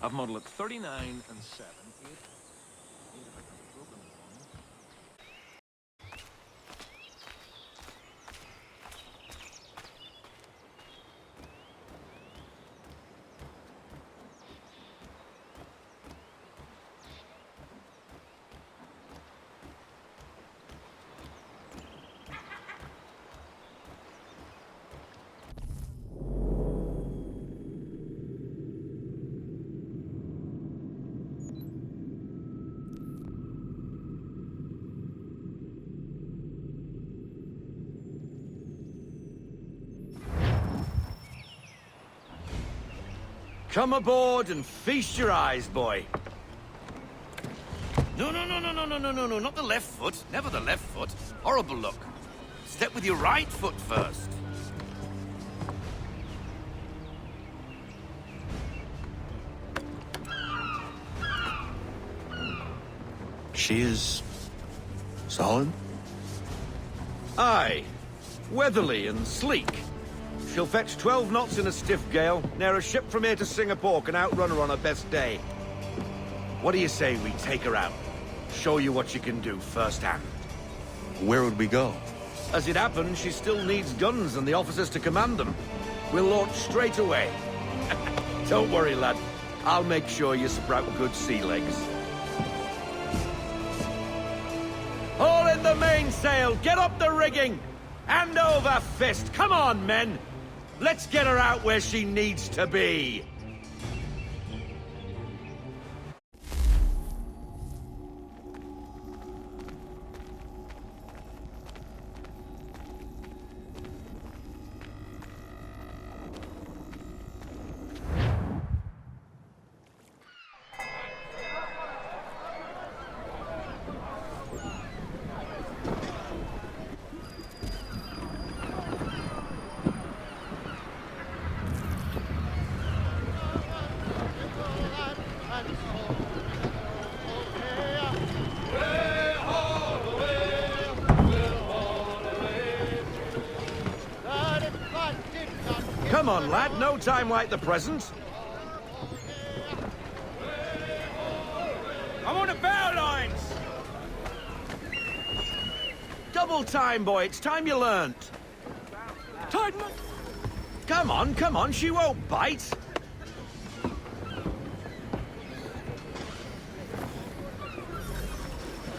I've modelled at 39 and 7. 8 if I can have broken one. Come aboard and feast your eyes, boy. No, not the left foot. Never the left foot. Horrible look. Step with your right foot first. She is... solid? Aye. Weatherly and sleek. She'll fetch 12 knots in a stiff gale, ne'er a ship from here to Singapore can outrun her on her best day. What do you say we take her out? Show you what she can do firsthand. Where would we go? As it happens, she still needs guns and the officers to command them. We'll launch straight away. Don't worry, lad. I'll make sure you sprout good sea legs. Haul in the mainsail! Get up the rigging! Hand over fist! Come on, men! Let's get her out where she needs to be! Come on, lad, no time like the present. I'm on the bow lines! Double time, boy, it's time you learnt. Tighten up! Come on, she won't bite.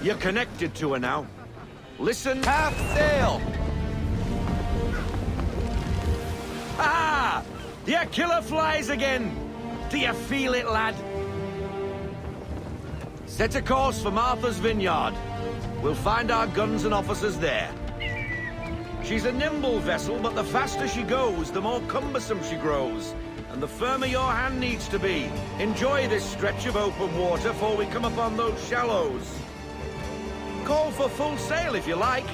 You're connected to her now. Listen. Half sail! Ah! Your killer flies again! Do you feel it, lad? Set a course for Martha's Vineyard. We'll find our guns and officers there. She's a nimble vessel, but the faster she goes, the more cumbersome she grows. And the firmer your hand needs to be. Enjoy this stretch of open water before we come upon those shallows. Call for full sail if you like.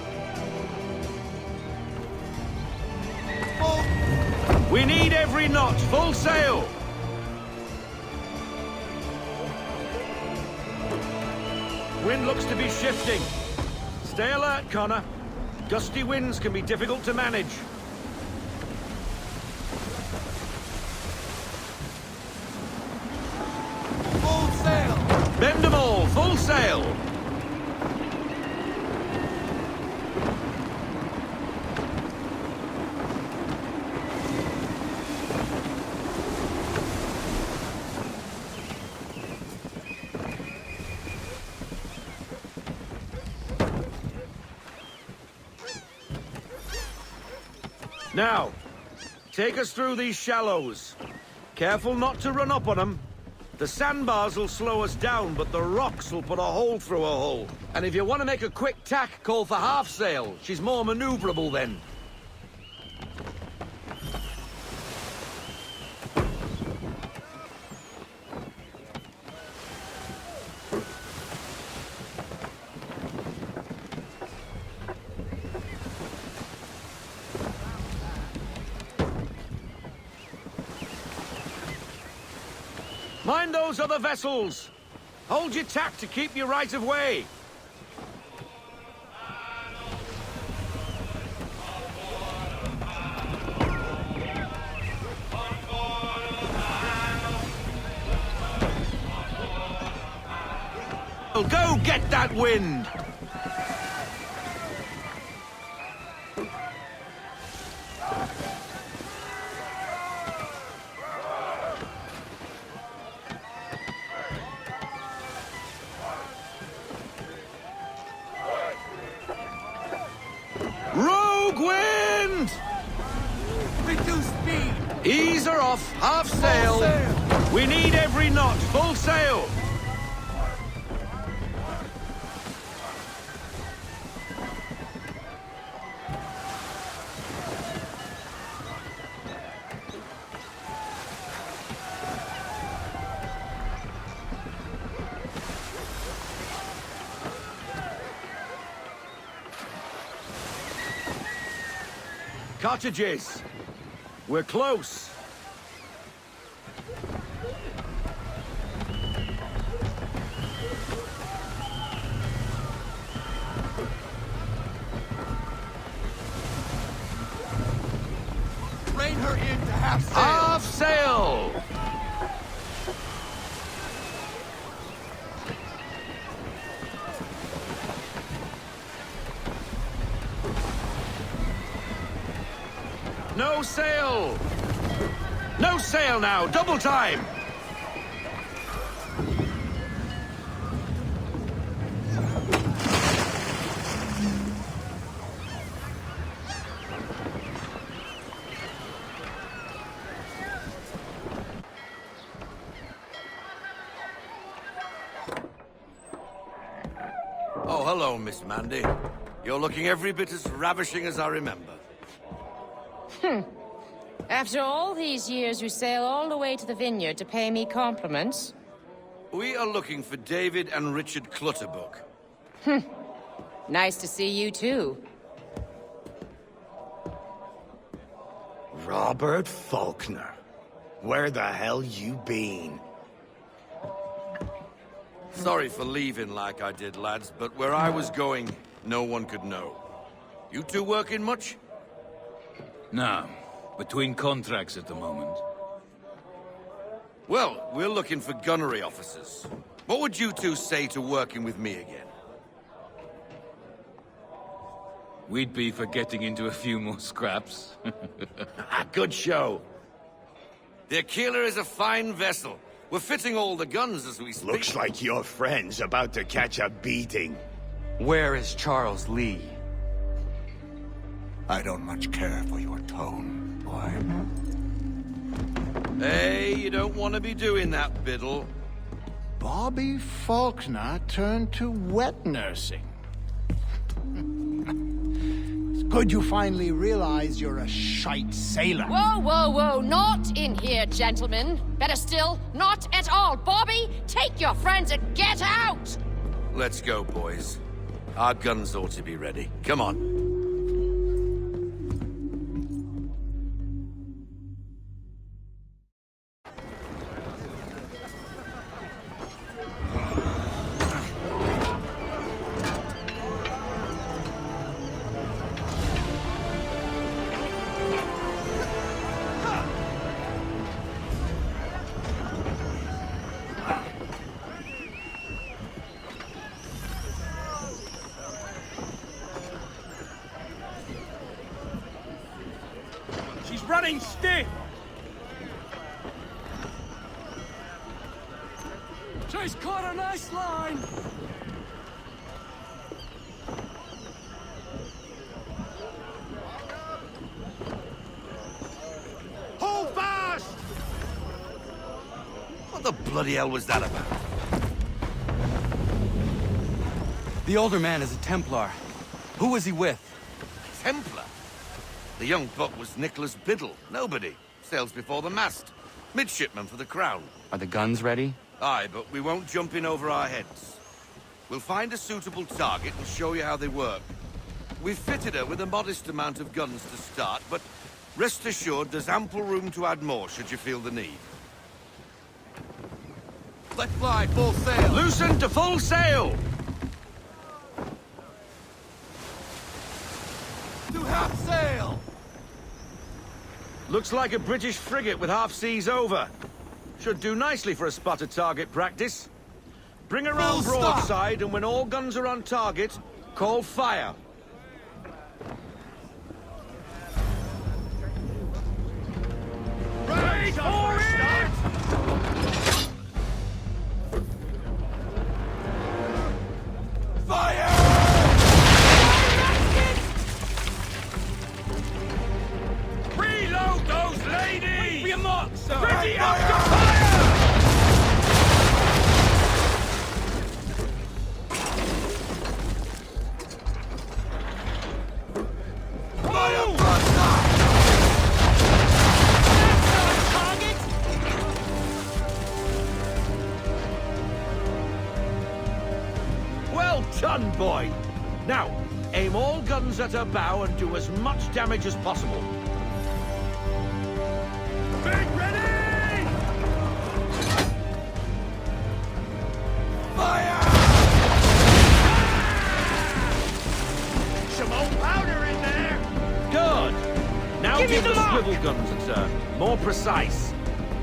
We need every knot, full sail! Wind looks to be shifting. Stay alert, Connor. Gusty winds can be difficult to manage. Full sail! Bend them all, full sail! Now, take us through these shallows. Careful not to run up on them. The sandbars will slow us down, but the rocks will put a hole through a hull. And if you want to make a quick tack, call for half sail. She's more maneuverable then. Mind those other vessels! Hold your tack to keep your right of way! Go get that wind! Rogue wind! Reduce speed! Ease her off, half sail. Full sail. We need every knot, full sail. Cottages. We're close. Rein her in to half sail! Half sail. No sail! No sail now! Double time! Oh, hello, Miss Mandy. You're looking every bit as ravishing as I remember. After all these years, you sail all the way to the vineyard to pay me compliments? We are looking for David and Richard Clutterbuck. Nice to see you, too. Robert Faulkner. Where the hell you been? Sorry for leaving like I did, lads, but where I was going, no one could know. You two working much? No. Between contracts at the moment. Well, we're looking for gunnery officers. What would you two say to working with me again? We'd be for getting into a few more scraps. Good show. The Aquila is a fine vessel. We're fitting all the guns as we speak. Looks like your friend's about to catch a beating. Where is Charles Lee? I don't much care for your tone, boy. Hey, you don't want to be doing that, Biddle. Bobby Faulkner turned to wet nursing. It's good you finally realize you're a shite sailor. Whoa, whoa, whoa, not in here, gentlemen. Better still, not at all. Bobby, take your friends and get out! Let's go, boys. Our guns ought to be ready. Come on. Running stiff! She's caught a nice line! Hold fast! What the bloody hell was that about? The older man is a Templar. Who was he with? Templar? The young buck was Nicholas Biddle. Nobody. Sails before the mast. Midshipman for the Crown. Are the guns ready? Aye, but we won't jump in over our heads. We'll find a suitable target and show you how they work. We've fitted her with a modest amount of guns to start, but rest assured there's ample room to add more should you feel the need. Let fly, full sail! Loosen to full sail! To half sail! Looks like a British frigate with half seas over. Should do nicely for a spotted target practice. Bring around broadside, and when all guns are on target, call fire. Ready for it! Fire! Reload those ladies! Be a mark, sir! Ready Fire! up to fire! Well done, boy! Now, aim all guns at her bow and do as much damage as possible. Big ready! Fire! Some old powder in there! Good! Now Give me give the the mark! swivel guns a turn. More precise.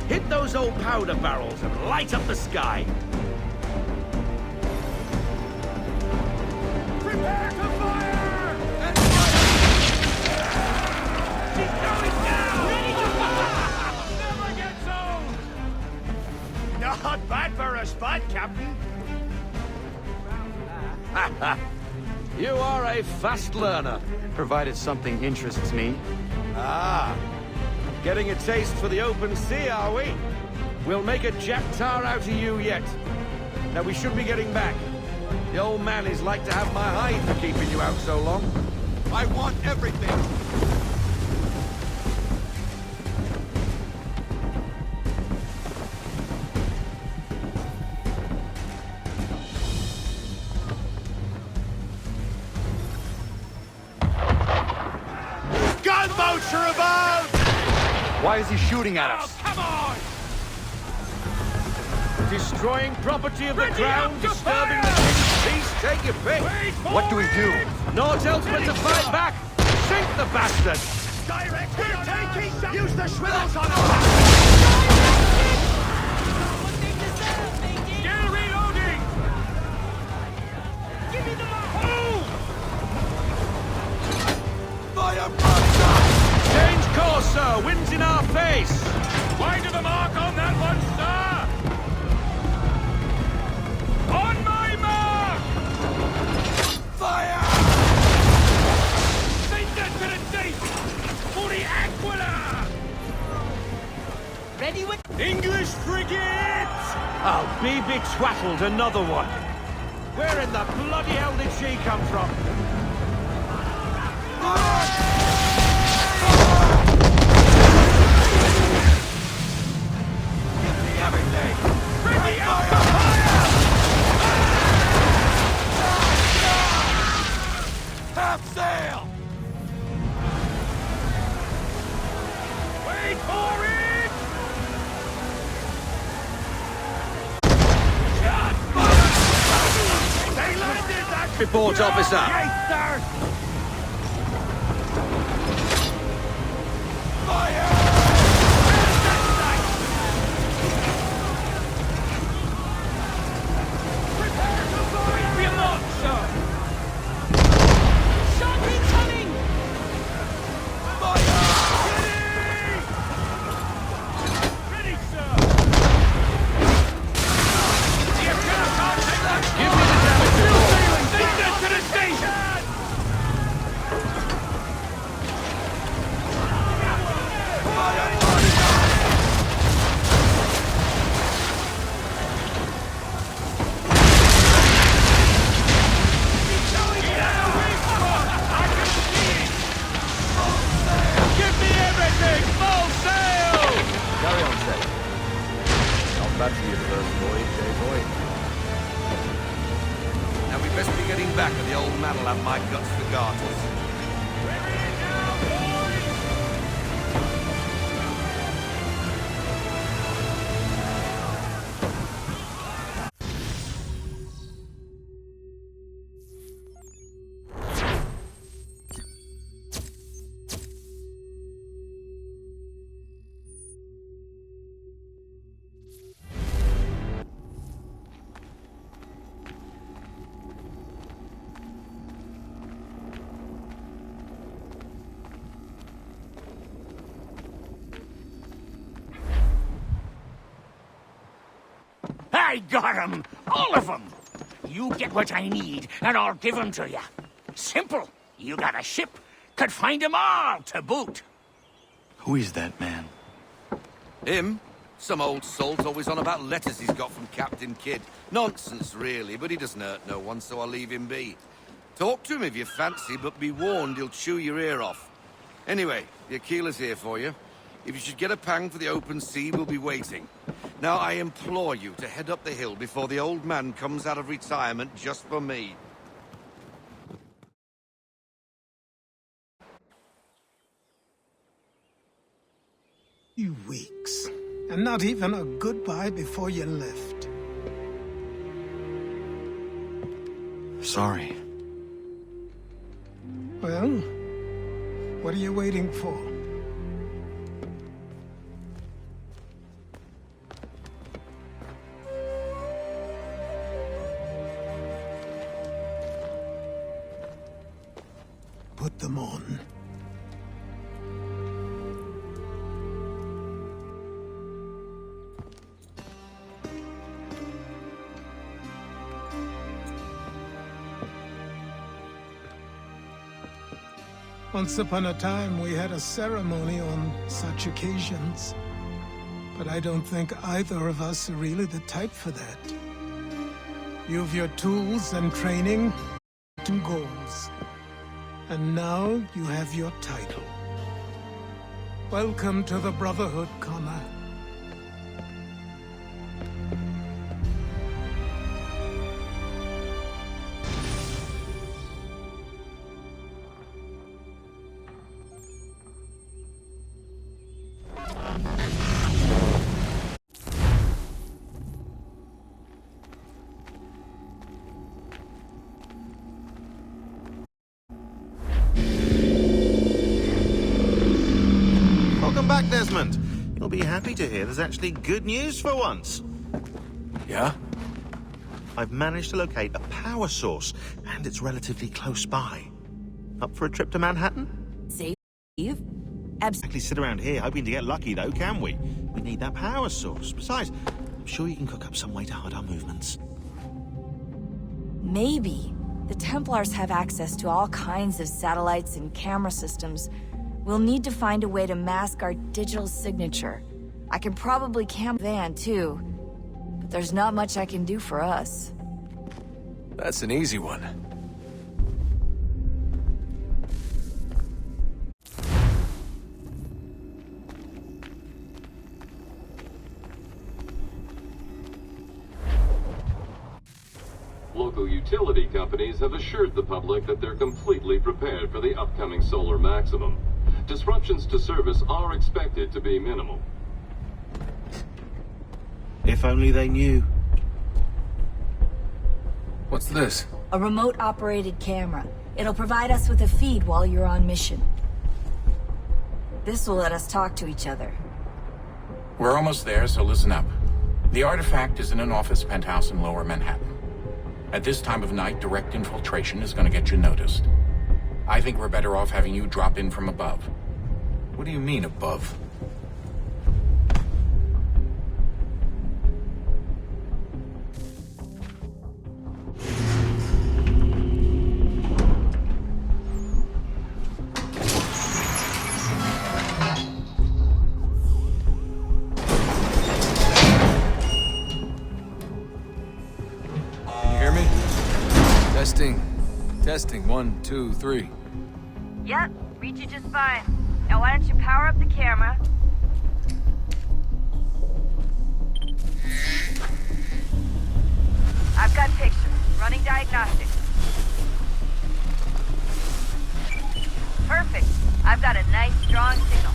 Hit those old powder barrels and light up the sky. Prepare to fire! She's going down! Ready to fire! Never gets old! Not bad for a spot, Captain. You are a fast learner. Provided something interests me. Ah, getting a taste for the open sea, are we? We'll make a jack tar out of you yet. Now we should be getting back. The old man is like to have my hide for keeping you out so long. I want everything. Gunboats are about! Why is he shooting at us? Come on! Destroying property of the Ready crown, up to disturbing fire! the king's peace, take your pick. Wait for What do we do? it! Naught else but to fight back. Sink the bastard. Direct We're taking some! Use the swivels on us! Still reloading! Give me the mark! Move! Fire broadside! Change course, sir. Wind's in our face. Wide of the mark on that one, sir! On my mark! Fire! Send that to the deep! For the Aquila! Ready with... English frigate! I'll be betwattled, another one. Where in the bloody hell did she come from? Give me everything! Ready up to fire! Half sail! Wait for it! They landed that... Report, officer. Yes, sir! Prepare to fire! Be a mark, sir! Shot incoming! Ready, sir! The Aquila can't take that! Give me the damage report. Send that to the station! Give me everything! Full sail! Carry on, sir. Not bad for your first voyage, eh, boy? Now we best be getting back, or the old man'll have my guts for garters. I got 'em! All of 'em! You get what I need, and I'll give 'em to you. Simple. You got a ship. Could find 'em all to boot. Who is that man? Him? Some old salt always on about letters he's got from Captain Kidd. Nonsense, really, but he doesn't hurt no one, so I'll leave him be. Talk to him if you fancy, but be warned he'll chew your ear off. Anyway, the Aquila's here for you. If you should get a pang for the open sea, we'll be waiting. Now, I implore you to head up the hill before the old man comes out of retirement just for me. You weeks. And not even a goodbye before you left. Sorry. Well, what are you waiting for? Put them on. Once upon a time, we had a ceremony on such occasions. But I don't think either of us are really the type for that. You've your tools and training and goals. And now you have your title. Welcome to the Brotherhood, Connor. Welcome back, Desmond. You'll be happy to hear there's actually good news for once. Yeah? I've managed to locate a power source, and it's relatively close by. Up for a trip to Manhattan? Save? Exactly sit around here hoping to get lucky, though, can we? We need that power source. Besides, I'm sure you can cook up some way to hide our movements. Maybe. The Templars have access to all kinds of satellites and camera systems. We'll need to find a way to mask our digital signature. I can probably cam Van, too. But there's not much I can do for us. That's an easy one. Local utility companies have assured the public that they're completely prepared for the upcoming solar maximum. Disruptions to service are expected to be minimal. If only they knew. What's this? A remote-operated camera. It'll provide us with a feed while you're on mission. This will let us talk to each other. We're almost there, so listen up. The artifact is in an office penthouse in Lower Manhattan. At this time of night, direct infiltration is going to get you noticed. I think we're better off having you drop in from above. What do you mean, above? Testing, 1, 2, 3. Yep, reach you just fine. Now why don't you power up the camera? I've got pictures. Running diagnostics. Perfect. I've got a nice, strong signal.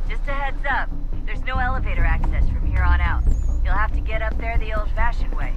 Just a heads up, there's no elevator access from here on out. You'll have to get up there the old-fashioned way.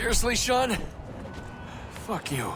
Seriously, Sean? Fuck you.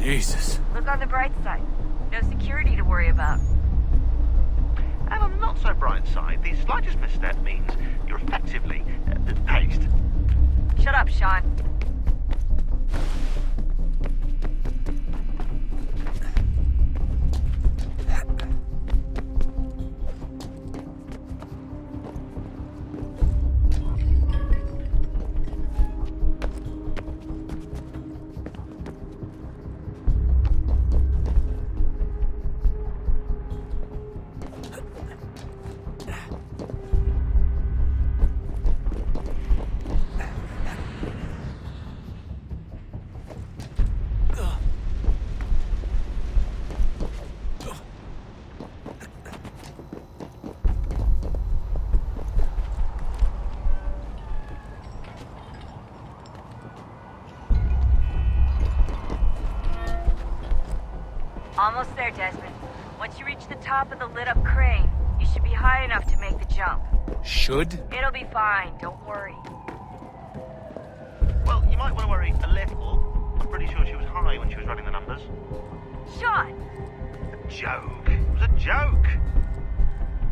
Jesus. Look on the bright side. No security to worry about. And on the not so bright side, the slightest misstep means you're effectively paced. Shut up, Sean. Almost there, Desmond. Once you reach the top of the lit-up crane, you should be high enough to make the jump. Should? It'll be fine, don't worry. Well, you might want to worry a little. I'm pretty sure she was high when she was running the numbers. Sean! A joke. It was a joke.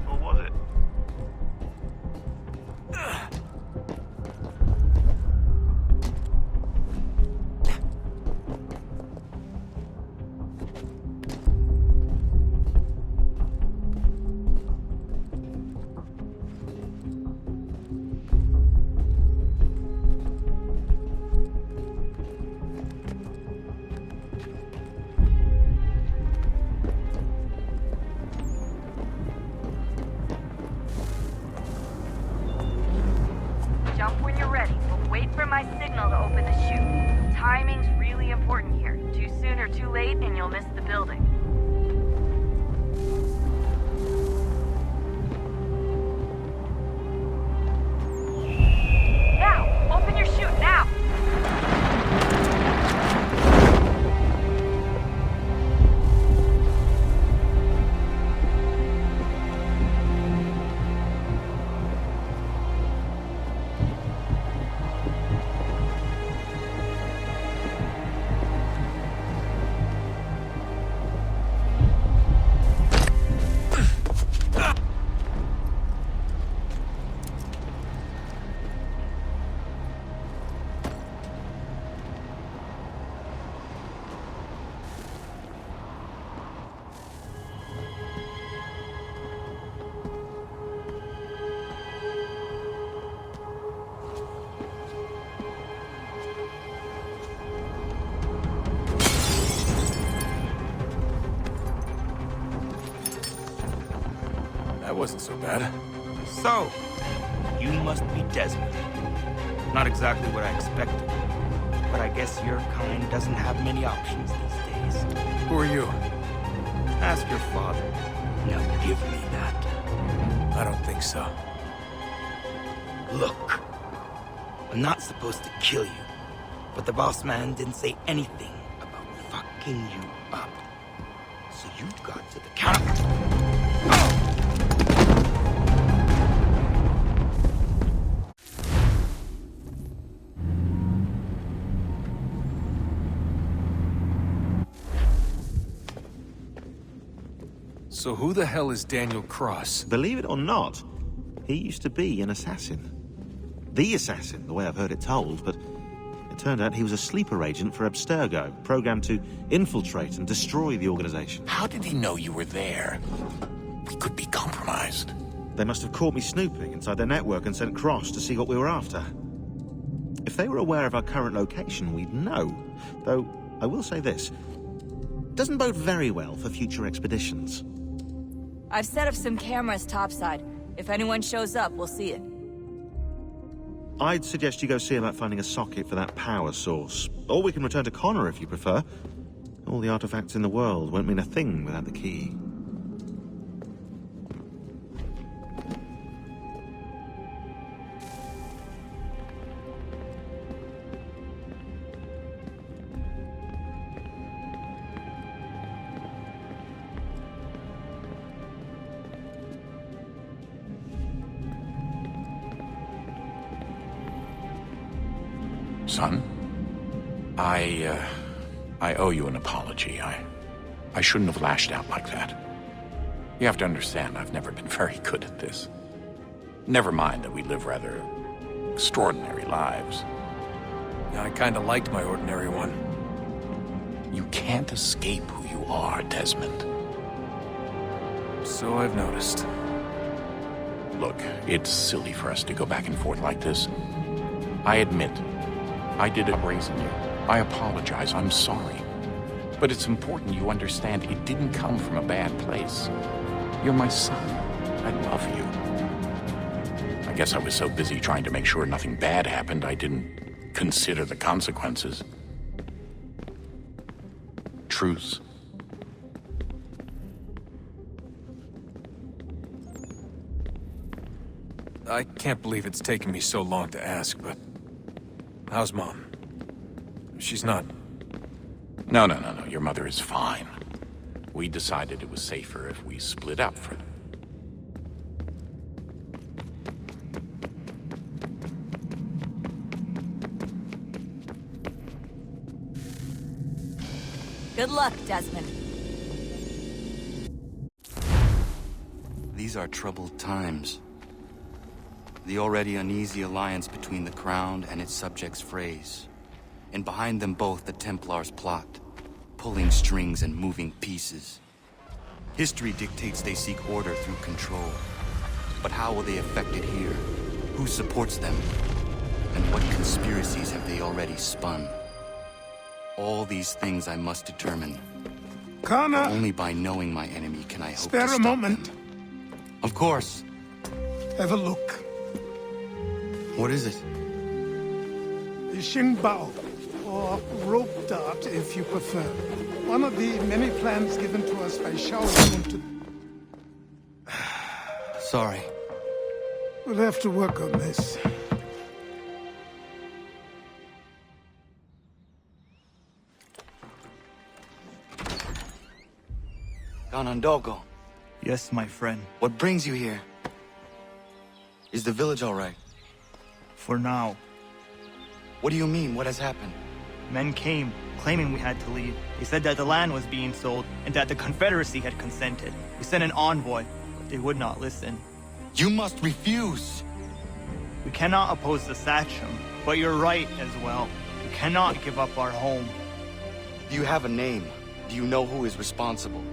Or was it? Jump when you're ready, but wait for my signal to open the chute. Timing's really important here. Too soon or too late, and you'll miss the building. Now! Open your chute, now! That wasn't so bad. So, you must be Desmond. Not exactly what I expected, but I guess your kind doesn't have many options these days. Who are you? Ask your father. Now give me that. I don't think so. Look, I'm not supposed to kill you, but the boss man didn't say anything about fucking you up. So you got to the counter. So who the hell is Daniel Cross? Believe it or not, he used to be an assassin. The assassin, the way I've heard it told, but it turned out he was a sleeper agent for Abstergo, programmed to infiltrate and destroy the organization. How did he know you were there? We could be compromised. They must have caught me snooping inside their network and sent Cross to see what we were after. If they were aware of our current location, we'd know. Though, I will say this. Doesn't bode very well for future expeditions. I've set up some cameras topside. If anyone shows up, we'll see it. I'd suggest you go see about finding a socket for that power source. Or we can return to Connor if you prefer. All the artifacts in the world won't mean a thing without the key. Son, I owe you an apology. I shouldn't have lashed out like that. You have to understand, I've never been very good at this. Never mind that we live rather extraordinary lives. I kinda liked my ordinary one. You can't escape who you are, Desmond. So I've noticed. Look, it's silly for us to go back and forth like this. I admit, I did it raising you. I apologize, I'm sorry. But it's important you understand it didn't come from a bad place. You're my son. I love you. I guess I was so busy trying to make sure nothing bad happened, I didn't consider the consequences. Truce. I can't believe it's taken me so long to ask, but... how's Mom? She's not... No. Your mother is fine. We decided it was safer if we split up for... Good luck, Desmond. These are troubled times. The already uneasy alliance between the Crown and its subjects frays. And behind them both the Templars plot, pulling strings and moving pieces. History dictates they seek order through control. But how will they affect it here? Who supports them? And what conspiracies have they already spun? All these things I must determine. Connor! Only by knowing my enemy can I hope Spare to stop a moment. them. Of course. Have a look. What is it? The Xingbao, or rope dart if you prefer. One of the many plans given to us by Shao Yun to... Sorry. We'll have to work on this. Ganondogo, Yes, my friend. what brings you here? Is the village all right? For now. What do you mean? What has happened? Men came, claiming we had to leave. They said that the land was being sold, and that the Confederacy had consented. We sent an envoy, but they would not listen. You must refuse! We cannot oppose the Sachem, but you're right as well. We cannot give up our home. Do you have a name? Do you know who is responsible?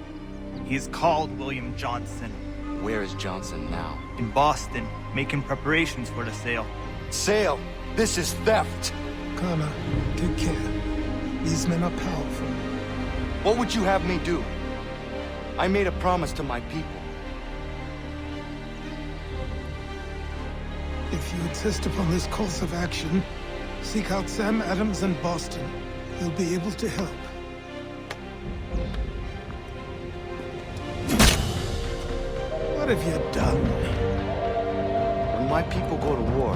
He is called William Johnson. Where is Johnson now? In Boston, making preparations for the sale. Sale! This is theft! Connor, take care. These men are powerful. What would you have me do? I made a promise to my people. If you insist upon this course of action, seek out Sam Adams in Boston. He'll be able to help. What have you done? When my people go to war,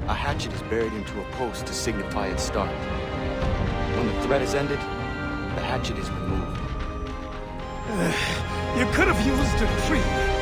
a hatchet is buried into a post to signify its start. When the threat is ended, the hatchet is removed. You could have used a tree.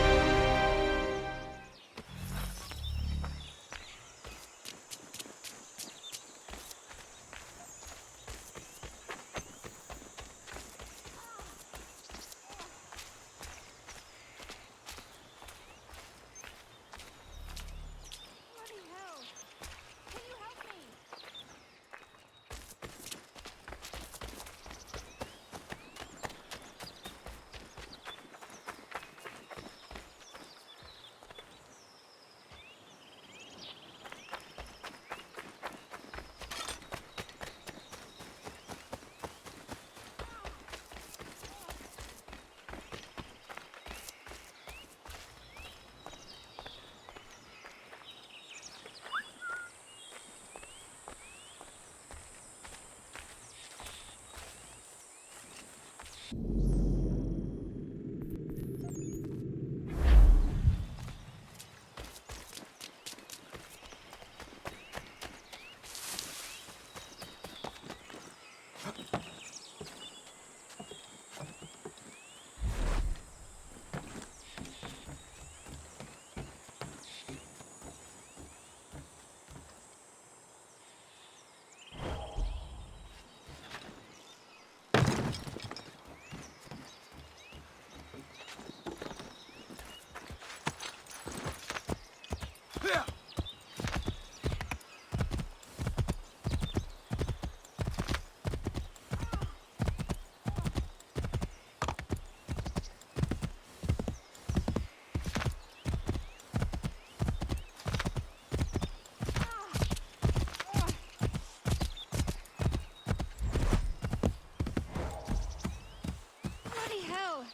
Bloody hell!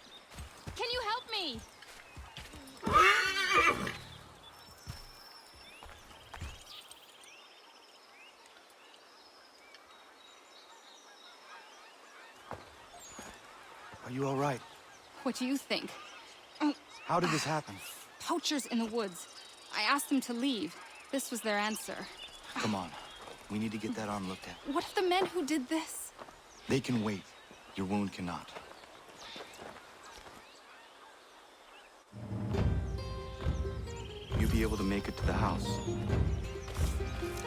Can you help me? Are you all right? What do you think? How did this happen? Poachers in the woods. I asked them to leave. This was their answer. Come on. We need to get that arm looked at. What if the men who did this? They can wait. Your wound cannot. You be able to make it to the house?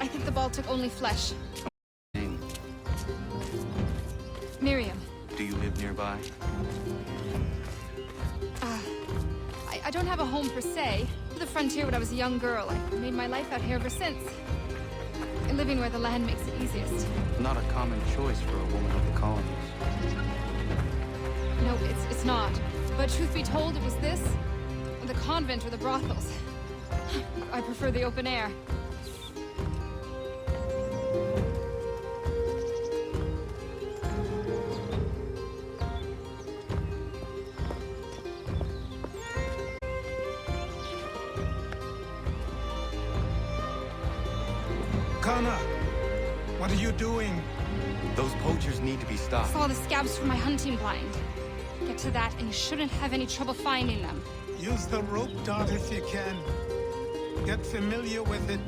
I think the ball took only flesh. Name? Miriam. Do you live nearby? I don't have a home per se. To the frontier when I was a young girl. I made my life out here ever since. Living where the land makes it easiest. Not a common choice for a woman of the colonies. No, it's not. But truth be told, it was this, the convent or the brothels. I prefer the open air. Connor, what are you doing? Those poachers need to be I stopped. saw the scabs from my hunting blind. Get to that, and you shouldn't have any trouble finding them. Use the rope dart if you can. Get familiar with it.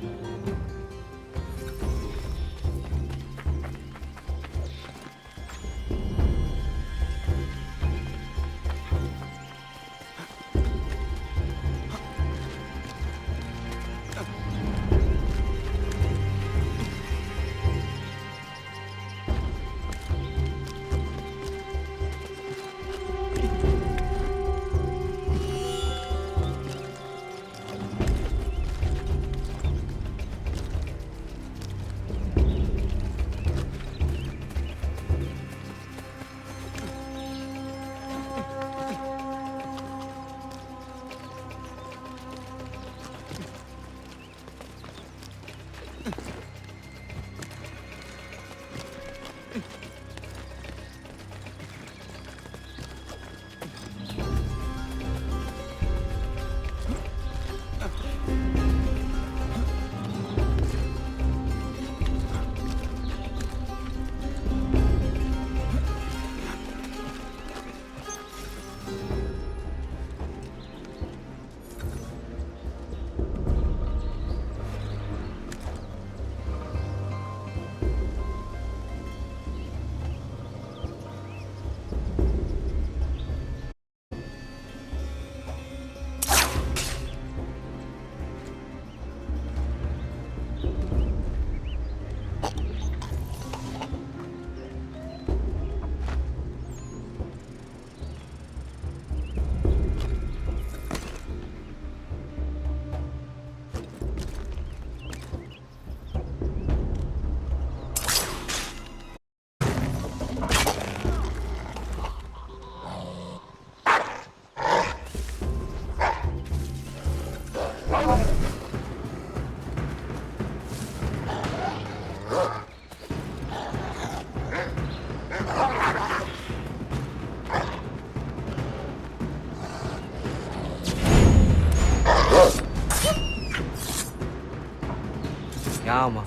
Calma.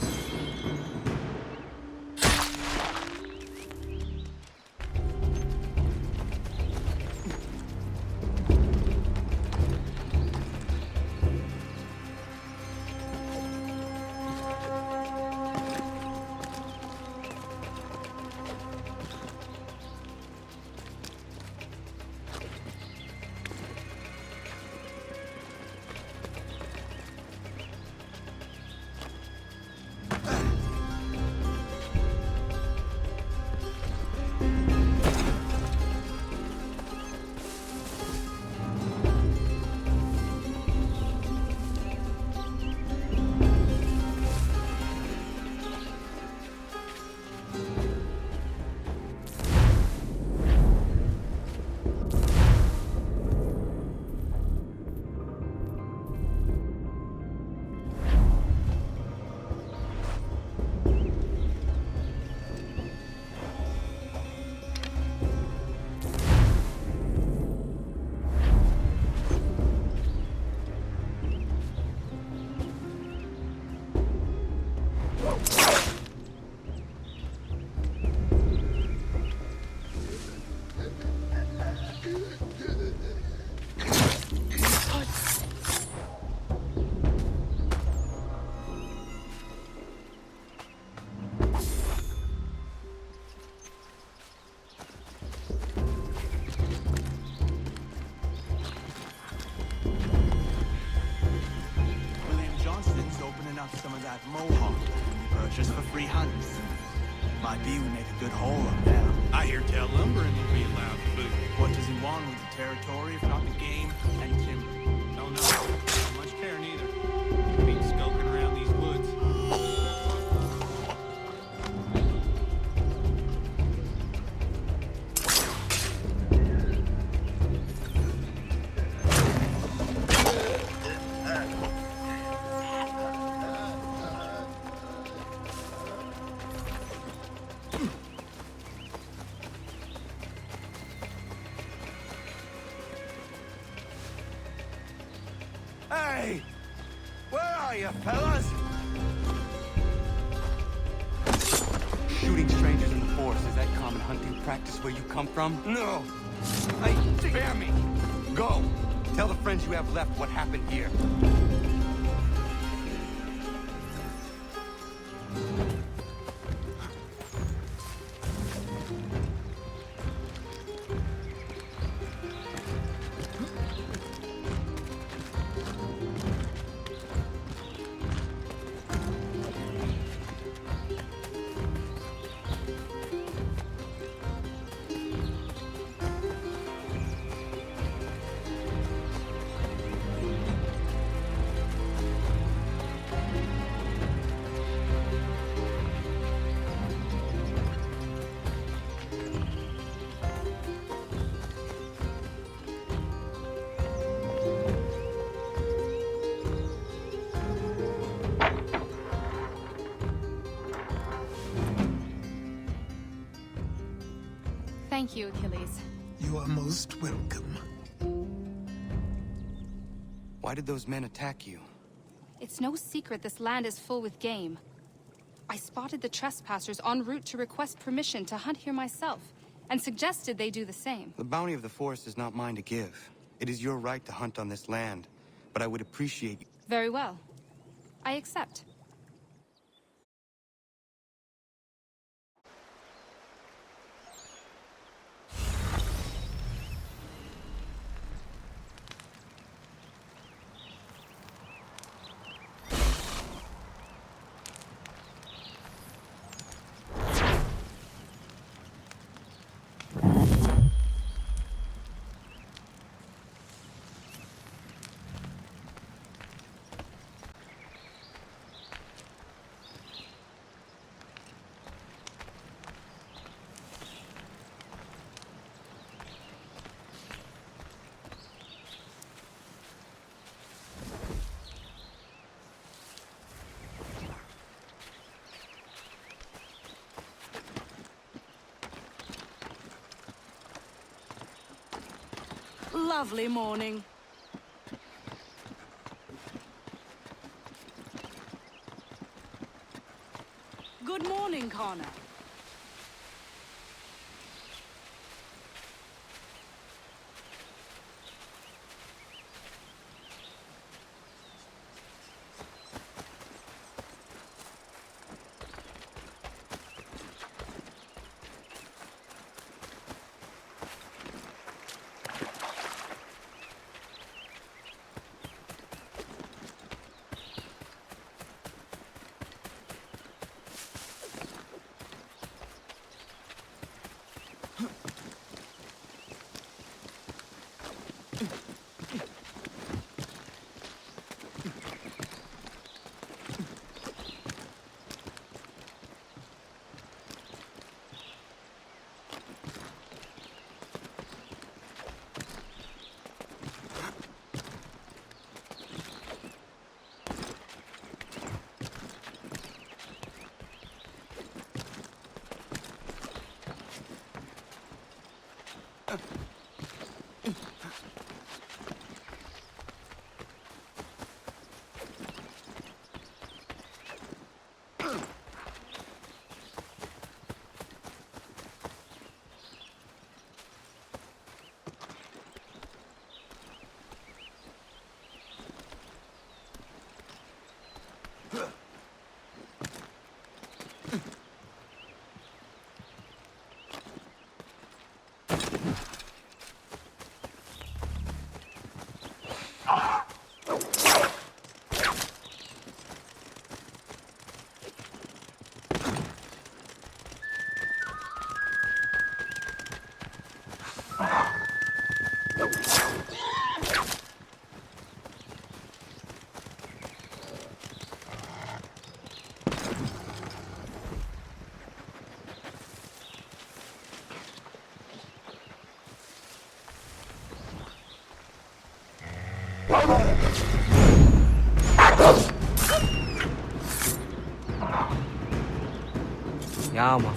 just for free hunting. Might be we make a good haul up there. I hear tell lumbering will be allowed to boot. What does he want with the territory if not the game and timber? Don't know. Not much care neither. Been skulking around these woods. Hey! Where are you, fellas? Shooting strangers in the forest, is that common hunting practice where you come from? No. Hey, spare me! Go! Tell the friends you have left what happened here. Thank you, Achilles. You are most welcome. Why did those men attack you? It's no secret this land is full with game. I spotted the trespassers en route to request permission to hunt here myself, and suggested they do the same. The bounty of the forest is not mine to give. It is your right to hunt on this land, but I would appreciate you. Very well. I accept. Lovely morning. Good morning, Connor. ஆமா.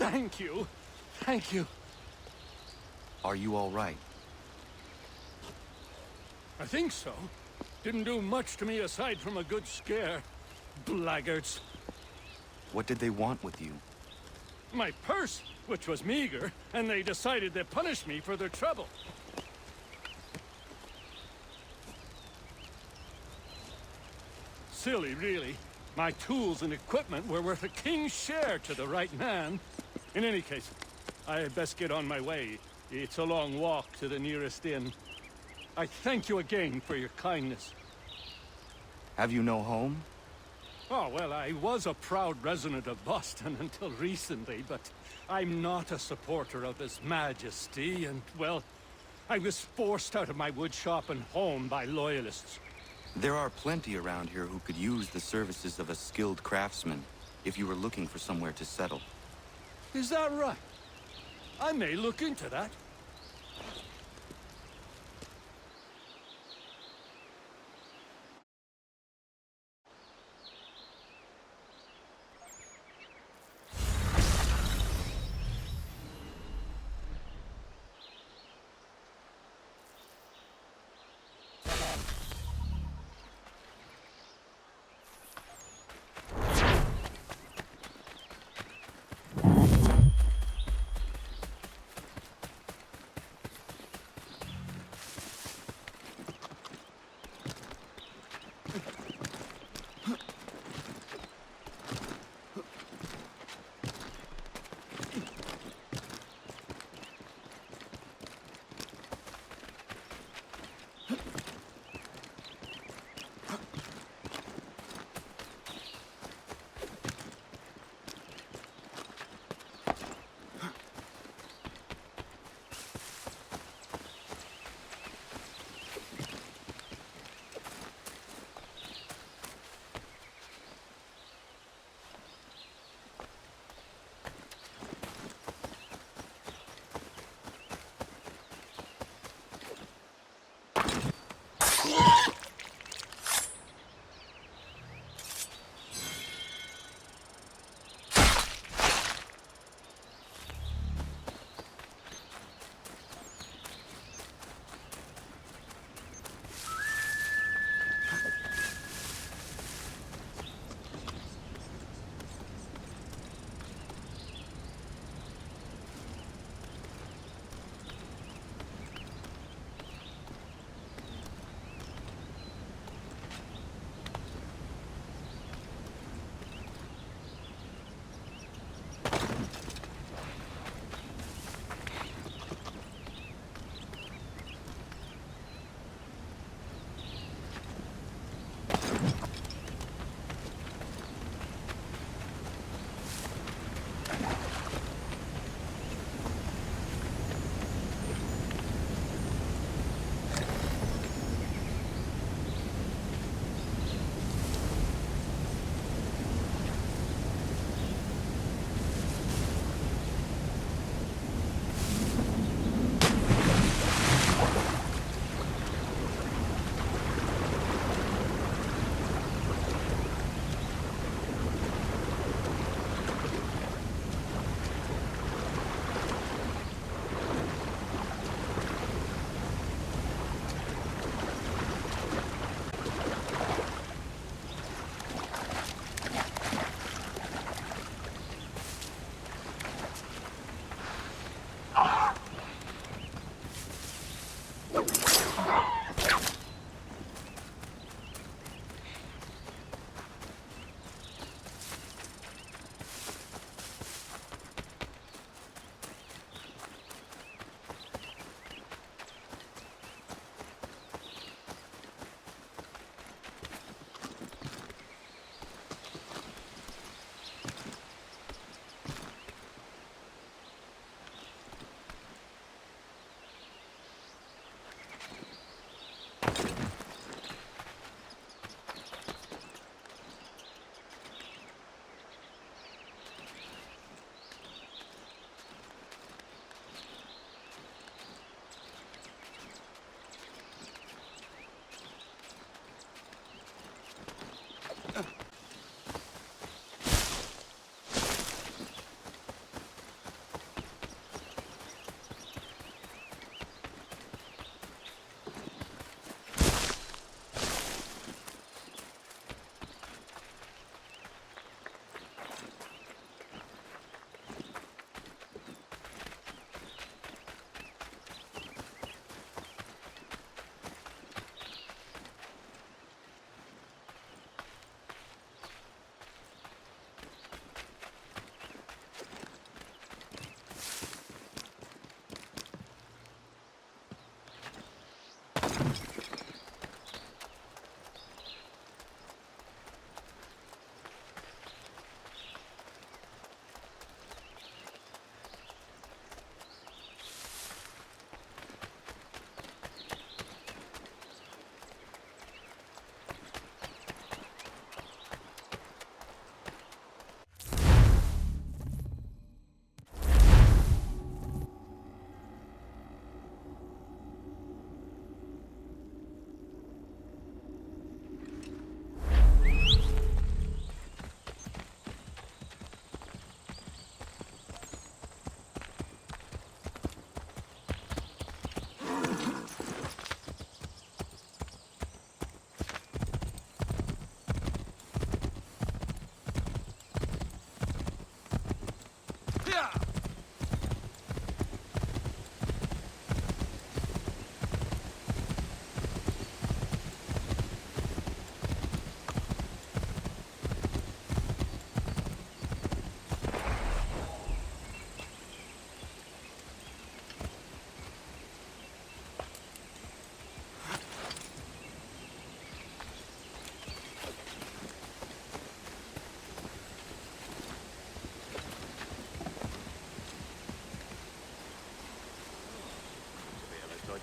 Thank you. Thank you. Are you all right? I think so. Didn't do much to me aside from a good scare. Blackguards. What did they want with you? My purse which was meager, and they decided to punish me for their trouble. Silly, really. My tools and equipment were worth a king's share to the right man. In any case, I had best get on my way. It's a long walk to the nearest inn. I thank you again for your kindness. Have you no home? Oh, well, I was a proud resident of Boston until recently, but I'm not a supporter of His Majesty, and, well, I was forced out of my woodshop and home by loyalists. There are plenty around here who could use the services of a skilled craftsman if you were looking for somewhere to settle. Is that right? I may look into that.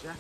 Roger.